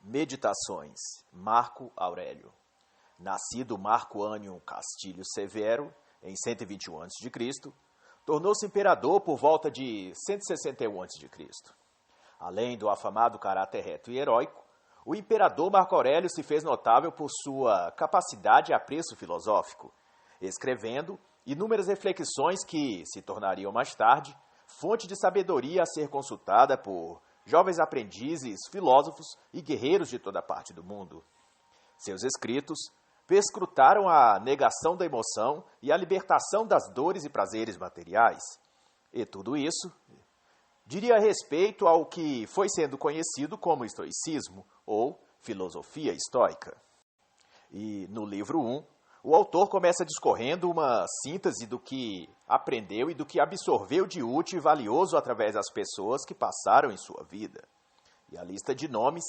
Meditações, Marco Aurélio. Nascido Marco Ânio Castilho Severo, em 121 a.C., tornou-se imperador por volta de 161 a.C. Além do afamado caráter reto e heróico, o imperador Marco Aurélio se fez notável por sua capacidade e apreço filosófico, escrevendo inúmeras reflexões que se tornariam mais tarde fonte de sabedoria a ser consultada por jovens aprendizes, filósofos e guerreiros de toda parte do mundo. Seus escritos perscrutaram a negação da emoção e a libertação das dores e prazeres materiais. E tudo isso diria respeito ao que foi sendo conhecido como estoicismo ou filosofia estoica. E no livro 1, o autor começa discorrendo uma síntese do que aprendeu e do que absorveu de útil e valioso através das pessoas que passaram em sua vida. E a lista de nomes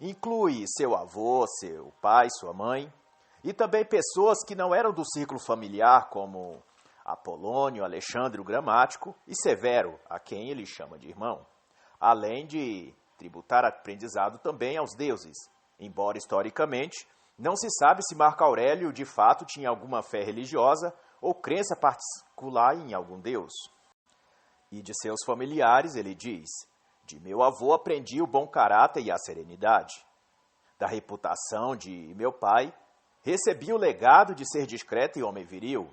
inclui seu avô, seu pai, sua mãe, e também pessoas que não eram do círculo familiar, como Apolônio, Alexandre o Gramático e Severo, a quem ele chama de irmão, além de tributar aprendizado também aos deuses, embora historicamente não se sabe se Marco Aurélio de fato tinha alguma fé religiosa ou crença particular em algum deus. E de seus familiares ele diz: de meu avô aprendi o bom caráter e a serenidade. Da reputação de meu pai, recebi o legado de ser discreto e homem viril.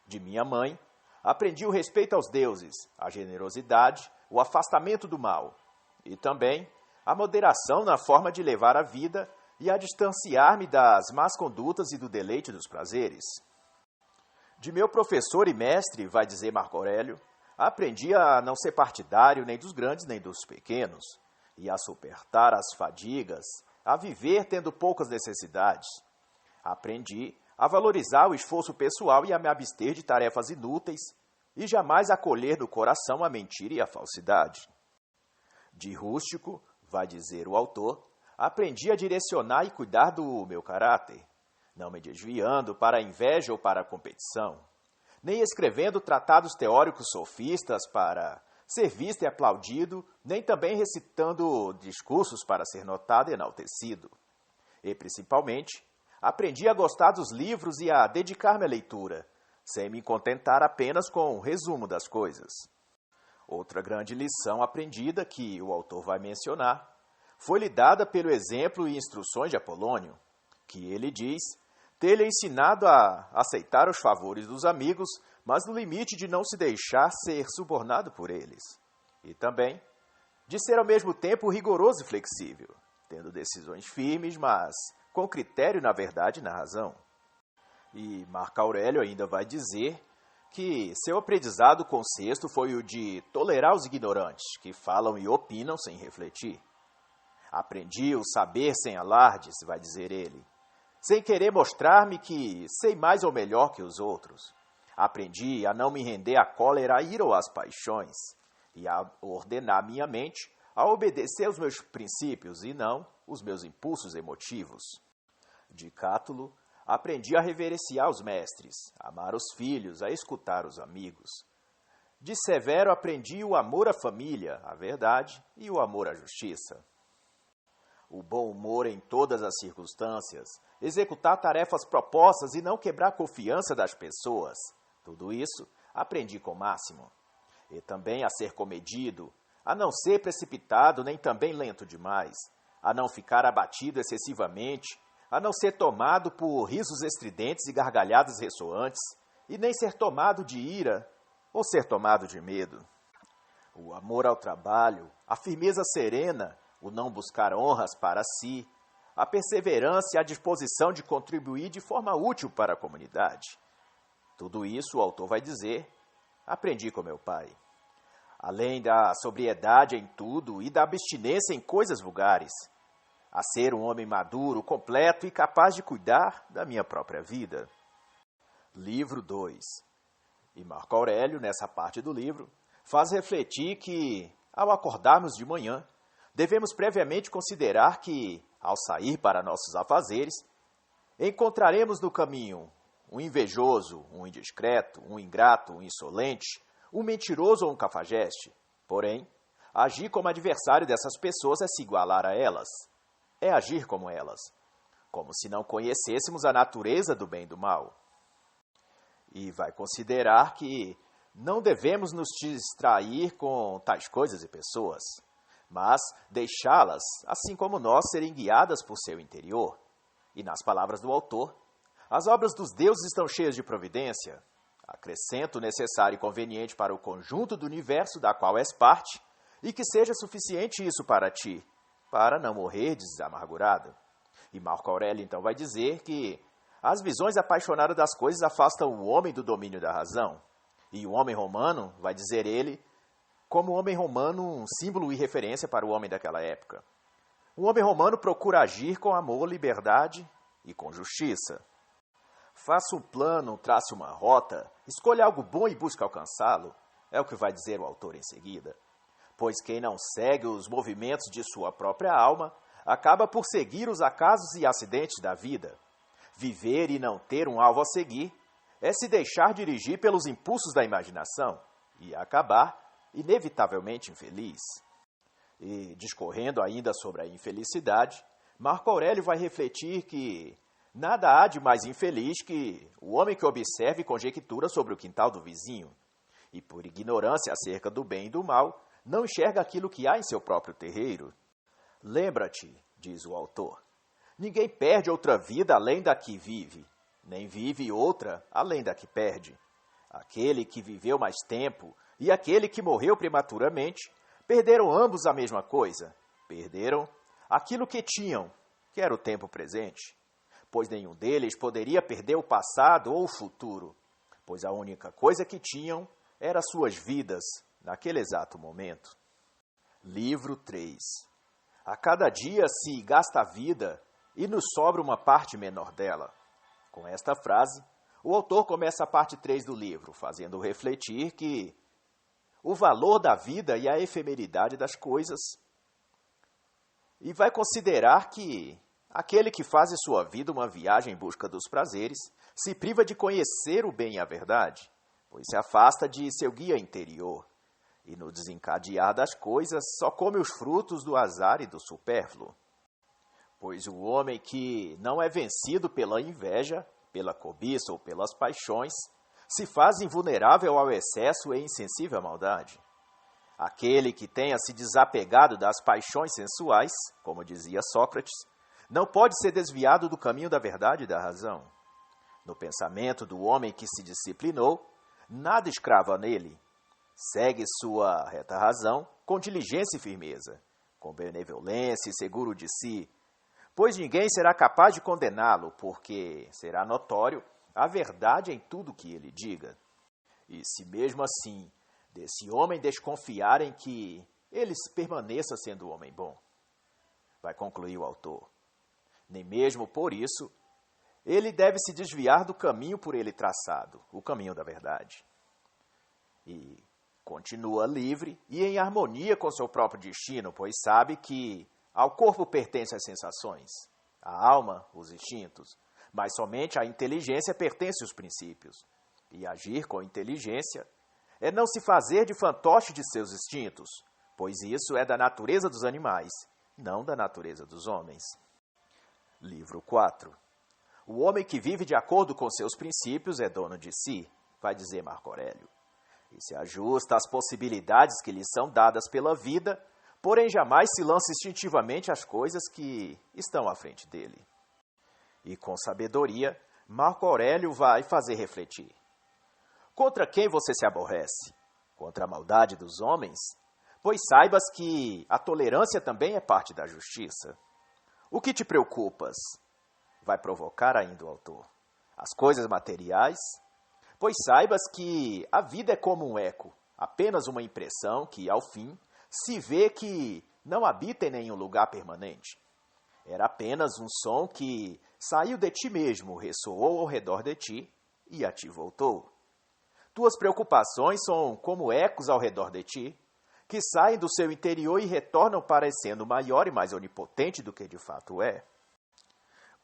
De minha mãe, aprendi o respeito aos deuses, a generosidade, o afastamento do mal, e também a moderação na forma de levar a vida e a distanciar-me das más condutas e do deleite dos prazeres. De meu professor e mestre, vai dizer Marco Aurélio, aprendi a não ser partidário nem dos grandes nem dos pequenos, e a suportar as fadigas, a viver tendo poucas necessidades. Aprendi a valorizar o esforço pessoal e a me abster de tarefas inúteis, e jamais acolher do coração a mentira e a falsidade. De rústico, vai dizer o autor, aprendi a direcionar e cuidar do meu caráter, não me desviando para a inveja ou para a competição, nem escrevendo tratados teóricos sofistas para ser visto e aplaudido, nem também recitando discursos para ser notado e enaltecido. E, principalmente, aprendi a gostar dos livros e a dedicar-me à leitura, sem me contentar apenas com o resumo das coisas. Outra grande lição aprendida que o autor vai mencionar foi-lhe dada pelo exemplo e instruções de Apolônio, que ele diz ter-lhe ensinado a aceitar os favores dos amigos, mas no limite de não se deixar ser subornado por eles. E também de ser ao mesmo tempo rigoroso e flexível, tendo decisões firmes, mas com critério na verdade e na razão. E Marco Aurélio ainda vai dizer que seu aprendizado com sexto foi o de tolerar os ignorantes, que falam e opinam sem refletir. Aprendi o saber sem alardes, vai dizer ele, sem querer mostrar-me que sei mais ou melhor que os outros. Aprendi a não me render à cólera, à ira ou às paixões, e a ordenar minha mente a obedecer aos meus princípios e não os meus impulsos emotivos. De Cátulo, aprendi a reverenciar os mestres, a amar os filhos, a escutar os amigos. De Severo aprendi o amor à família, à verdade e o amor à justiça. O bom humor em todas as circunstâncias, executar tarefas propostas e não quebrar a confiança das pessoas. Tudo isso aprendi com Máximo. E também a ser comedido, a não ser precipitado nem também lento demais, a não ficar abatido excessivamente, a não ser tomado por risos estridentes e gargalhadas ressoantes, e nem ser tomado de ira ou ser tomado de medo. O amor ao trabalho, a firmeza serena, o não buscar honras para si, a perseverança e a disposição de contribuir de forma útil para a comunidade. Tudo isso, o autor vai dizer, aprendi com meu pai. Além da sobriedade em tudo e da abstinência em coisas vulgares, a ser um homem maduro, completo e capaz de cuidar da minha própria vida. Livro 2. E Marco Aurélio, nessa parte do livro, faz refletir que, ao acordarmos de manhã, devemos previamente considerar que, ao sair para nossos afazeres, encontraremos no caminho um invejoso, um indiscreto, um ingrato, um insolente, um mentiroso ou um cafajeste. Porém, agir como adversário dessas pessoas é se igualar a elas. é agir como elas, como se não conhecêssemos a natureza do bem e do mal. E vai considerar que não devemos nos distrair com tais coisas e pessoas, mas deixá-las, assim como nós, serem guiadas por seu interior. E nas palavras do autor, as obras dos deuses estão cheias de providência. Acrescenta o necessário e conveniente para o conjunto do universo da qual és parte, e que seja suficiente isso para ti, para não morreres amargurado. E Marco Aurélio então vai dizer que as visões apaixonadas das coisas afastam o homem do domínio da razão. E o homem romano, vai dizer ele, como o homem romano um símbolo e referência para o homem daquela época. O homem romano procura agir com amor, liberdade e com justiça. Faça um plano, trace uma rota, escolha algo bom e busque alcançá-lo, é o que vai dizer o autor em seguida. Pois quem não segue os movimentos de sua própria alma, acaba por seguir os acasos e acidentes da vida. Viver e não ter um alvo a seguir é se deixar dirigir pelos impulsos da imaginação e acabar, inevitavelmente, infeliz. E, discorrendo ainda sobre a infelicidade, Marco Aurélio vai refletir que nada há de mais infeliz que o homem que observa e conjectura sobre o quintal do vizinho, e por ignorância acerca do bem e do mal, não enxerga aquilo que há em seu próprio terreiro. Lembra-te, diz o autor, ninguém perde outra vida além da que vive, nem vive outra além da que perde. Aquele que viveu mais tempo e aquele que morreu prematuramente perderam ambos a mesma coisa. Perderam aquilo que tinham, que era o tempo presente, pois nenhum deles poderia perder o passado ou o futuro, pois a única coisa que tinham era suas vidas naquele exato momento. Livro 3. A cada dia se gasta a vida e nos sobra uma parte menor dela. Com esta frase, o autor começa a parte 3 do livro, fazendo refletir que o valor da vida e a efemeridade das coisas, e vai considerar que aquele que faz de sua vida uma viagem em busca dos prazeres se priva de conhecer o bem e a verdade, pois se afasta de seu guia interior, e no desencadear das coisas só come os frutos do azar e do supérfluo. Pois o homem que não é vencido pela inveja, pela cobiça ou pelas paixões, se faz invulnerável ao excesso e insensível à maldade. Aquele que tenha se desapegado das paixões sensuais, como dizia Sócrates, não pode ser desviado do caminho da verdade e da razão. No pensamento do homem que se disciplinou, nada escrava nele. Segue sua reta razão com diligência e firmeza, com benevolência e seguro de si, pois ninguém será capaz de condená-lo, porque será notório a verdade em tudo que ele diga. E se mesmo assim desse homem desconfiarem que ele permaneça sendo homem bom, vai concluir o autor, nem mesmo por isso ele deve se desviar do caminho por ele traçado, o caminho da verdade. E continua livre e em harmonia com seu próprio destino, pois sabe que ao corpo pertencem as sensações, à alma, os instintos, mas somente à inteligência pertencem os princípios. E agir com inteligência é não se fazer de fantoche de seus instintos, pois isso é da natureza dos animais, não da natureza dos homens. Livro 4. O homem que vive de acordo com seus princípios é dono de si, vai dizer Marco Aurélio, e se ajusta às possibilidades que lhe são dadas pela vida, porém jamais se lança instintivamente às coisas que estão à frente dele. E com sabedoria, Marco Aurélio vai fazer refletir. Contra quem você se aborrece? Contra a maldade dos homens? Pois saibas que a tolerância também é parte da justiça. O que te preocupas? Vai provocar ainda o autor. As coisas materiais? Pois saibas que a vida é como um eco, apenas uma impressão que, ao fim, se vê que não habita em nenhum lugar permanente. Era apenas um som que saiu de ti mesmo, ressoou ao redor de ti e a ti voltou. Tuas preocupações são como ecos ao redor de ti, que saem do seu interior e retornam parecendo maior e mais onipotente do que de fato é.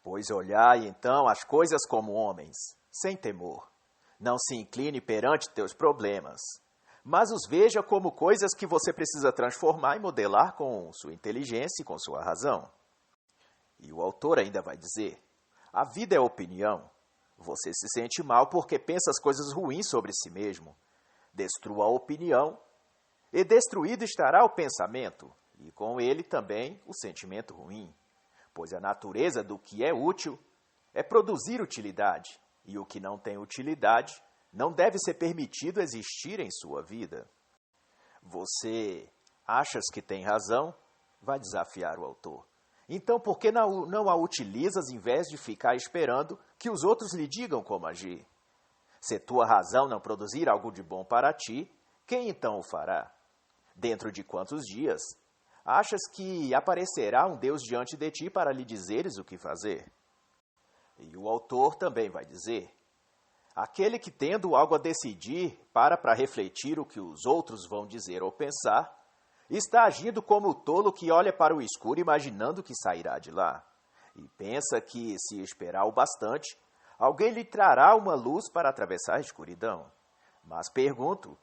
Pois olhai então as coisas como homens, sem temor. Não se incline perante teus problemas, mas os veja como coisas que você precisa transformar e modelar com sua inteligência e com sua razão. E o autor ainda vai dizer: a vida é opinião. Você se sente mal porque pensa as coisas ruins sobre si mesmo. Destrua a opinião, e destruído estará o pensamento, e com ele também o sentimento ruim. Pois a natureza do que é útil é produzir utilidade, e o que não tem utilidade não deve ser permitido existir em sua vida. Você achas que tem razão? Vai desafiar o autor. Então, por que não a utilizas em vez de ficar esperando que os outros lhe digam como agir? Se tua razão não produzir algo de bom para ti, quem então o fará? Dentro de quantos dias? Achas que aparecerá um Deus diante de ti para lhe dizeres o que fazer? E o autor também vai dizer: aquele que, tendo algo a decidir, para refletir o que os outros vão dizer ou pensar, está agindo como o tolo que olha para o escuro imaginando que sairá de lá, e pensa que, se esperar o bastante, alguém lhe trará uma luz para atravessar a escuridão. Mas pergunto,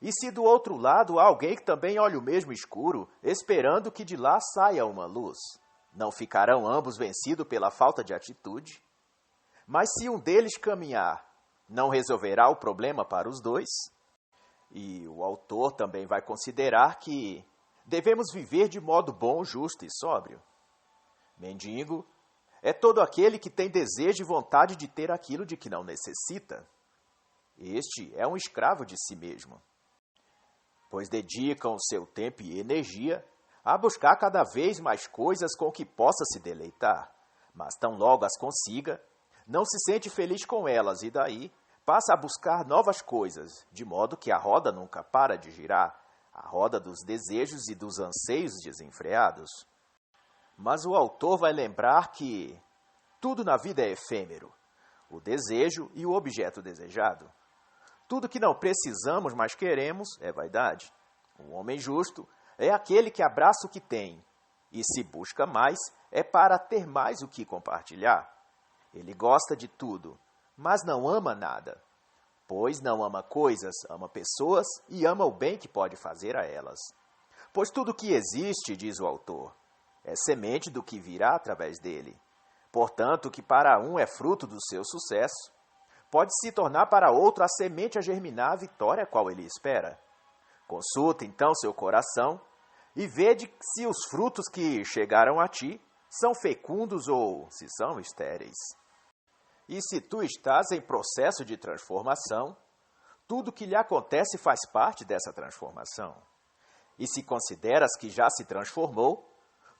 e se do outro lado há alguém que também olha o mesmo escuro, esperando que de lá saia uma luz? Não ficarão ambos vencidos pela falta de atitude? Mas se um deles caminhar, não resolverá o problema para os dois? E o autor também vai considerar que devemos viver de modo bom, justo e sóbrio. Mendigo é todo aquele que tem desejo e vontade de ter aquilo de que não necessita. Este é um escravo de si mesmo, pois dedicam seu tempo e energia a buscar cada vez mais coisas com que possa se deleitar, mas tão logo as consiga, não se sente feliz com elas e daí passa a buscar novas coisas, de modo que a roda nunca para de girar, a roda dos desejos e dos anseios desenfreados. Mas o autor vai lembrar que tudo na vida é efêmero, o desejo e o objeto desejado. Tudo que não precisamos, mas queremos, é vaidade. O homem justo é aquele que abraça o que tem, e se busca mais, é para ter mais o que compartilhar. Ele gosta de tudo, mas não ama nada, pois não ama coisas, ama pessoas e ama o bem que pode fazer a elas. Pois tudo que existe, diz o autor, é semente do que virá através dele. Portanto, o que para um é fruto do seu sucesso, pode se tornar para outro a semente a germinar a vitória a qual ele espera. Consulta então seu coração e vede se os frutos que chegaram a ti são fecundos ou se são estéreis. E se tu estás em processo de transformação, tudo que lhe acontece faz parte dessa transformação. E se consideras que já se transformou,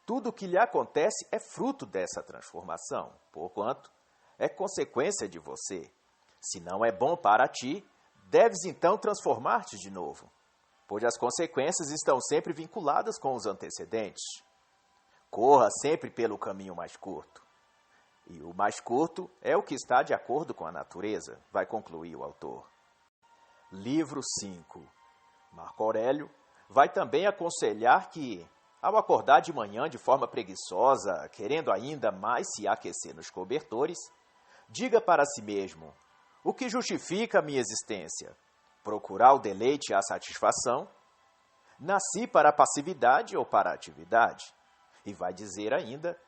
tudo o que lhe acontece é fruto dessa transformação, porquanto é consequência de você. Se não é bom para ti, deves então transformar-te de novo, pois as consequências estão sempre vinculadas com os antecedentes. Corra sempre pelo caminho mais curto. E o mais curto é o que está de acordo com a natureza, vai concluir o autor. Livro 5. Marco Aurélio vai também aconselhar que, ao acordar de manhã de forma preguiçosa, querendo ainda mais se aquecer nos cobertores, diga para si mesmo: o que justifica a minha existência? Procurar o deleite e a satisfação? Nasci para a passividade ou para a atividade? E vai dizer ainda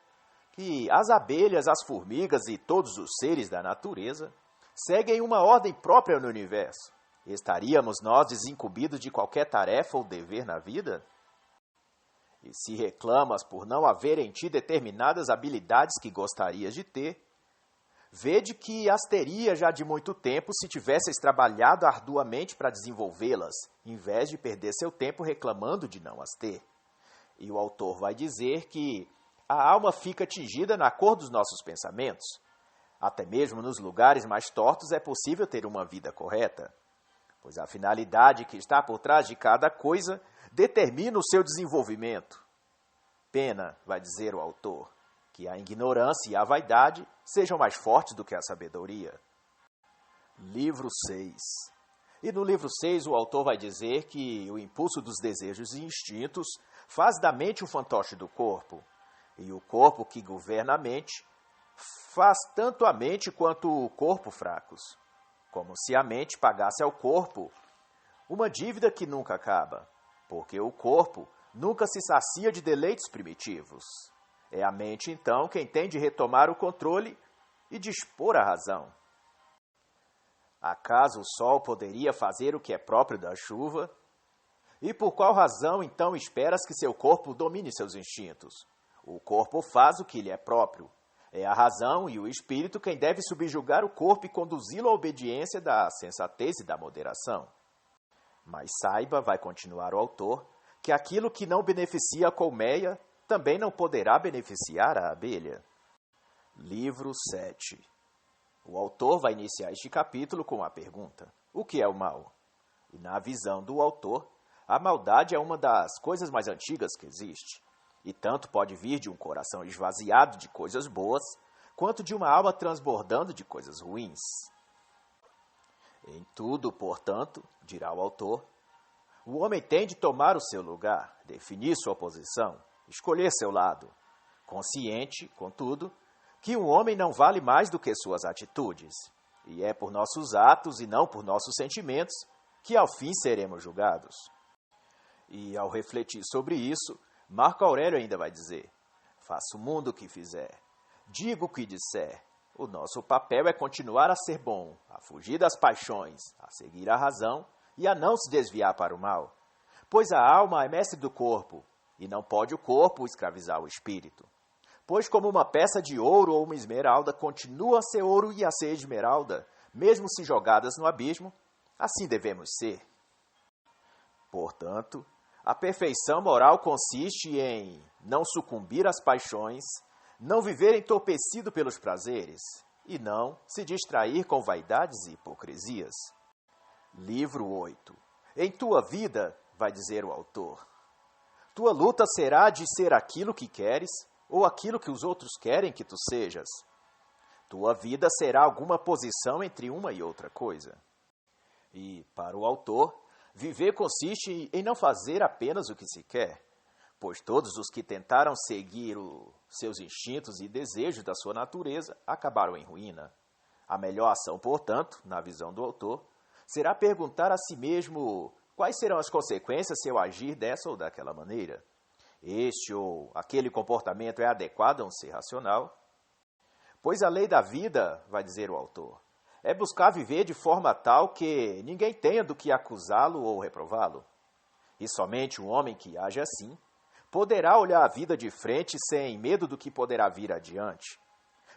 que as abelhas, as formigas e todos os seres da natureza seguem uma ordem própria no universo. Estaríamos nós desincumbidos de qualquer tarefa ou dever na vida? E se reclamas por não haver em ti determinadas habilidades que gostarias de ter, vede que as teria já de muito tempo se tivesses trabalhado arduamente para desenvolvê-las, em vez de perder seu tempo reclamando de não as ter. E o autor vai dizer que a alma fica tingida na cor dos nossos pensamentos. Até mesmo nos lugares mais tortos é possível ter uma vida correta, pois a finalidade que está por trás de cada coisa determina o seu desenvolvimento. Pena, vai dizer o autor, que a ignorância e a vaidade sejam mais fortes do que a sabedoria. Livro 6. E no livro 6 o autor vai dizer que o impulso dos desejos e instintos faz da mente o fantoche do corpo, e o corpo que governa a mente faz tanto a mente quanto o corpo fracos, como se a mente pagasse ao corpo uma dívida que nunca acaba, porque o corpo nunca se sacia de deleites primitivos. É a mente, então, quem tem de retomar o controle e dispor a razão. Acaso o sol poderia fazer o que é próprio da chuva? E por qual razão, então, esperas que seu corpo domine seus instintos? O corpo faz o que lhe é próprio. É a razão e o espírito quem deve subjugar o corpo e conduzi-lo à obediência da sensatez e da moderação. Mas saiba, vai continuar o autor, que aquilo que não beneficia a colmeia também não poderá beneficiar a abelha. Livro 7. O autor vai iniciar este capítulo com a pergunta: o que é o mal? E na visão do autor, a maldade é uma das coisas mais antigas que existe, e tanto pode vir de um coração esvaziado de coisas boas, quanto de uma alma transbordando de coisas ruins. Em tudo, portanto, dirá o autor, o homem tem de tomar o seu lugar, definir sua posição, escolher seu lado, consciente, contudo, que um homem não vale mais do que suas atitudes, e é por nossos atos e não por nossos sentimentos que ao fim seremos julgados. E ao refletir sobre isso, Marco Aurélio ainda vai dizer: faça o mundo o que fizer, diga o que disser, o nosso papel é continuar a ser bom, a fugir das paixões, a seguir a razão e a não se desviar para o mal, pois a alma é mestre do corpo, e não pode o corpo escravizar o espírito. Pois como uma peça de ouro ou uma esmeralda continua a ser ouro e a ser esmeralda, mesmo se jogadas no abismo, assim devemos ser. Portanto, a perfeição moral consiste em não sucumbir às paixões, não viver entorpecido pelos prazeres e não se distrair com vaidades e hipocrisias. Livro 8. Em tua vida, vai dizer o autor, tua luta será de ser aquilo que queres ou aquilo que os outros querem que tu sejas. Tua vida será alguma posição entre uma e outra coisa. E, para o autor, viver consiste em não fazer apenas o que se quer, pois todos os que tentaram seguir seus instintos e desejos da sua natureza acabaram em ruína. A melhor ação, portanto, na visão do autor, será perguntar a si mesmo quais serão as consequências se eu agir dessa ou daquela maneira. Este ou aquele comportamento é adequado a um ser racional? Pois a lei da vida, vai dizer o autor, é buscar viver de forma tal que ninguém tenha do que acusá-lo ou reprová-lo. E somente um homem que age assim poderá olhar a vida de frente sem medo do que poderá vir adiante,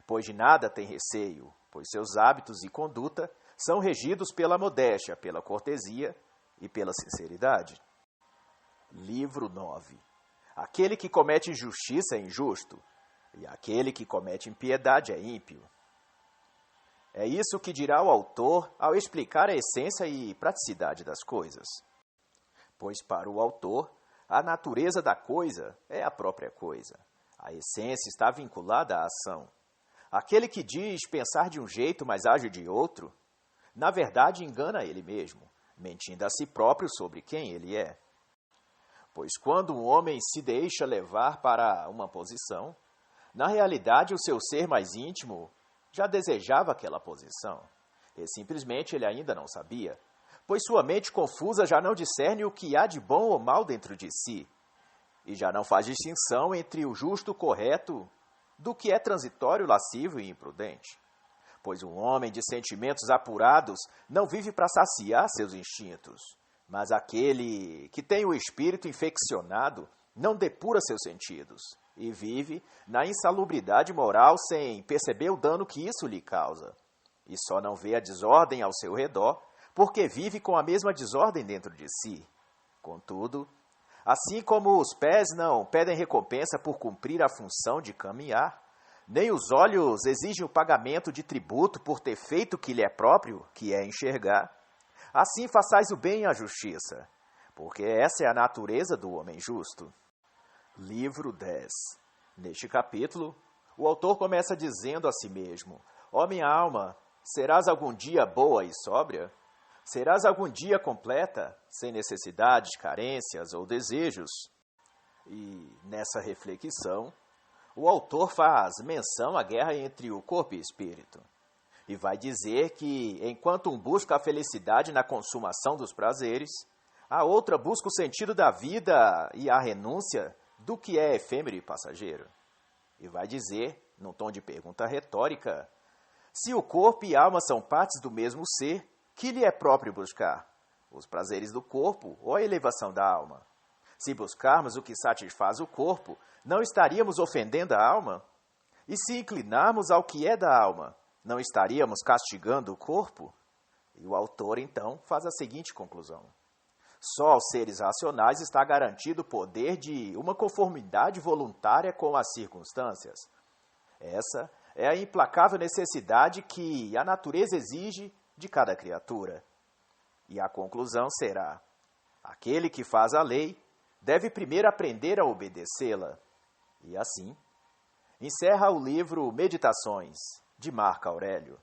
pois de nada tem receio, pois seus hábitos e conduta são regidos pela modéstia, pela cortesia e pela sinceridade. Livro 9. Aquele que comete injustiça é injusto, e aquele que comete impiedade é ímpio. É isso que dirá o autor ao explicar a essência e praticidade das coisas. Pois para o autor, a natureza da coisa é a própria coisa. A essência está vinculada à ação. Aquele que diz pensar de um jeito, mas age de outro, na verdade engana ele mesmo, mentindo a si próprio sobre quem ele é. Pois quando um homem se deixa levar para uma posição, na realidade o seu ser mais íntimo já desejava aquela posição, e simplesmente ele ainda não sabia, pois sua mente confusa já não discerne o que há de bom ou mal dentro de si, e já não faz distinção entre o justo, correto, do que é transitório, lascivo e imprudente. Pois um homem de sentimentos apurados não vive para saciar seus instintos, mas aquele que tem o espírito infeccionado não depura seus sentidos e vive na insalubridade moral sem perceber o dano que isso lhe causa. E só não vê a desordem ao seu redor porque vive com a mesma desordem dentro de si. Contudo, assim como os pés não pedem recompensa por cumprir a função de caminhar, nem os olhos exigem o pagamento de tributo por ter feito o que lhe é próprio, que é enxergar, assim façais o bem e a justiça, porque essa é a natureza do homem justo. Livro 10. Neste capítulo, o autor começa dizendo a si mesmo: ó minha alma, serás algum dia boa e sóbria? Serás algum dia completa, sem necessidades, carências ou desejos? E nessa reflexão, o autor faz menção à guerra entre o corpo e o espírito. E vai dizer que, enquanto um busca a felicidade na consumação dos prazeres, a outra busca o sentido da vida e a renúncia do que é efêmero e passageiro. e vai dizer, num tom de pergunta retórica, se o corpo e a alma são partes do mesmo ser, que lhe é próprio buscar? Os prazeres do corpo ou a elevação da alma? Se buscarmos o que satisfaz o corpo, não estaríamos ofendendo a alma? E se inclinarmos ao que é da alma, não estaríamos castigando o corpo? E o autor, então, faz a seguinte conclusão. Só aos seres racionais está garantido o poder de uma conformidade voluntária com as circunstâncias. Essa é a implacável necessidade que a natureza exige de cada criatura. E a conclusão será: aquele que faz a lei deve primeiro aprender a obedecê-la. E assim, encerra o livro Meditações, de Marco Aurélio.